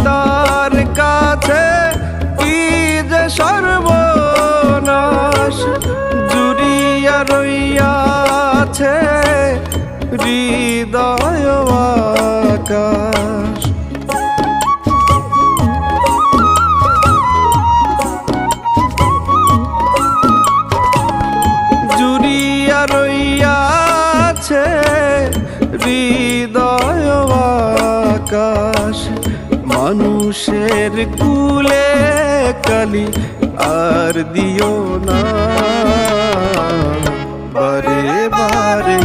তার কাছে কি যে সর্বনাশ, জুড়িয়া রইয়াছে হৃদয় আকাশ। জুড়িয়া রইয়াছে হৃদয় আকাশ, মানুষের কুলে কালি আর দিও না, বারে বারে